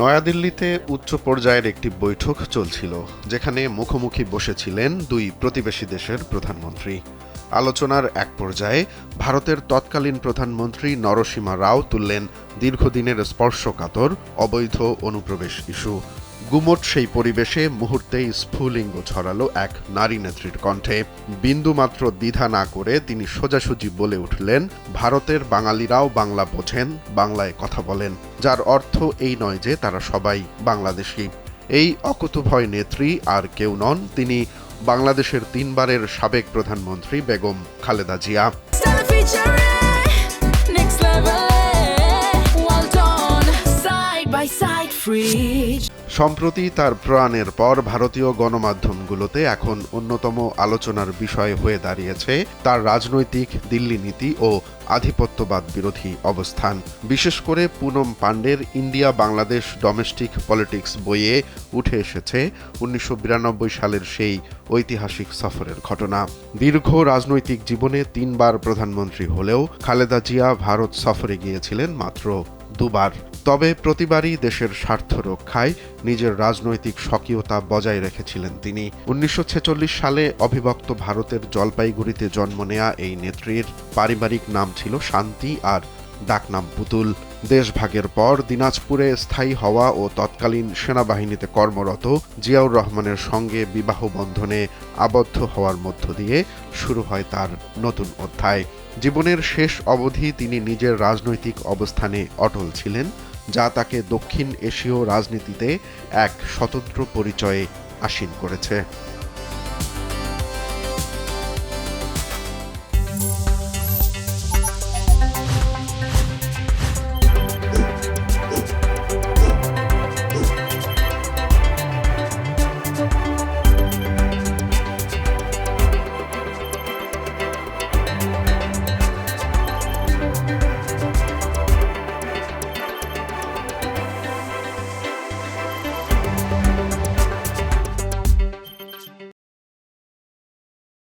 নয়াদিল্লিতে উচ্চ পর্যায়ের একটি বৈঠক চলছিল, যেখানে মুখোমুখি বসেছিলেন দুই প্রতিবেশী দেশের প্রধানমন্ত্রী। আলোচনার এক পর্যায়ে ভারতের তৎকালীন প্রধানমন্ত্রী নরসিমা রাও তুললেন দীর্ঘদিনের স্পর্শকাতর অবৈধ অনুপ্রবেশ ইস্যু। গুমোট সেই পরিবেশে মুহূর্তেই স্ফুলিঙ্গ ছড়ালো এক নারী নেত্রীর কণ্ঠে। বিন্দুমাত্র দ্বিধা না করে তিনি সোজাসুজি বলে উঠলেন, ভারতের বাঙালিরাও বাংলা বোঝেন, বাংলায় কথা বলেন, যার অর্থ এই নয় যে তারা সবাই বাংলাদেশী। এই অকুতোভয় নেত্রী আর কেউ নন, তিনি বাংলাদেশের 3 বারের সাবেক প্রধানমন্ত্রী বেগম খালেদা জিয়া। সম্প্রতি তার প্রয়াণের পর ভারতীয় গণমাধ্যমগুলোতে এখন অন্যতম আলোচনার বিষয় হয়ে দাঁড়িয়েছে তার রাজনৈতিক দিল্লি নীতি ও আধিপত্যবাদ বিরোধী অবস্থান। বিশেষ করে পুনম পান্ডের ইন্ডিয়া বাংলাদেশ ডোমেস্টিক পলিটিক্স বইয়ে উঠে এসেছে 1992 সালের সেই ঐতিহাসিক সফরের ঘটনা। দীর্ঘ রাজনৈতিক জীবনে 3 বার প্রধানমন্ত্রী হলেও খালেদা জিয়া ভারত সফরে গিয়েছিলেন মাত্র 2 বার। তবে প্রতিবারই দেশের স্বার্থ রক্ষায় নিজের রাজনৈতিক স্বকীয়তা বজায় রেখেছিলেন তিনি। 1946 সালে অবিভক্ত ভারতের জলপাইগুড়িতে জন্ম নেয়া এই নেত্রীর পারিবারিক নাম ছিল শান্তি আর ডাকনাম পুতুল। দেশভাগের পর দিনাজপুরে স্থায়ী হওয়া ও তৎকালীন সেনাবাহিনীতে কর্মরত জিয়াউর রহমানের সঙ্গে বিবাহ বন্ধনে আবদ্ধ হওয়ার মধ্য দিয়ে শুরু হয় তার নতুন অধ্যায়। জীবনের শেষ অবধি তিনি নিজের রাজনৈতিক অবস্থানে অটল ছিলেন, যা তাকে দক্ষিণ এশীয় রাজনীতিতে এক স্বতন্ত্র পরিচয়ে আসীন করেছে।